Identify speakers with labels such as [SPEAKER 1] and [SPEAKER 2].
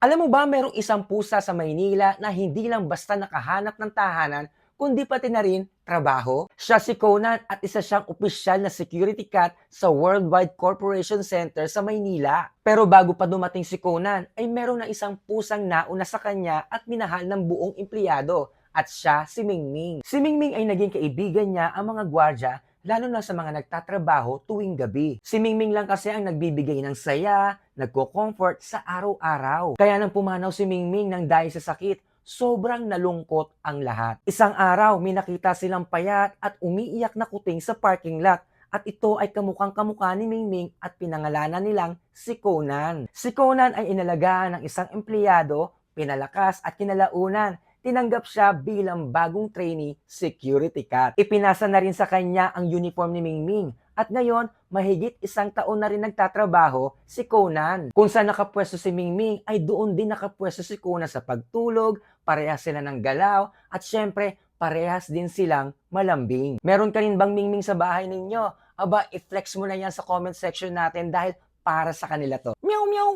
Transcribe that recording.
[SPEAKER 1] Alam mo ba merong isang pusa sa Maynila na hindi lang basta nakahanap ng tahanan, kundi pati na rin trabaho? Siya si Conan at isa siyang opisyal na security cat sa Worldwide Corporation Center sa Maynila. Pero bago pa dumating si Conan, ay meron na isang pusang nauna sa kanya at minahal ng buong empleyado. At siya si Mingming. Si Mingming ay naging kaibigan niya ang mga gwardya lalo na sa mga nagtatrabaho tuwing gabi. Si Mingming lang kasi ang nagbibigay ng saya, nagko-comfort sa araw-araw. Kaya nang pumanaw si Mingming nang dahil sa sakit, sobrang nalungkot ang lahat. Isang araw, may nakita silang payat at umiiyak na kuting sa parking lot. At ito ay kamukhang kamukha ni Mingming at pinangalanan nilang si Conan. Si Conan ay inalagaan ng isang empleyado, pinalakas at kinalaunan tinanggap siya bilang bagong trainee security cat. Ipinasa na rin sa kanya ang uniform ni Mingming at ngayon mahigit isang taon na rin nagtatrabaho si Conan. Kung saan nakapwesto si Mingming ay doon din nakapwesto si Conan sa pagtulog, parehas sila ng galaw at syempre parehas din silang malambing. Meron ka rin bang Mingming sa bahay ninyo? Aba, i-flex mo na yan sa comment section natin dahil para sa kanila to. Meow meow!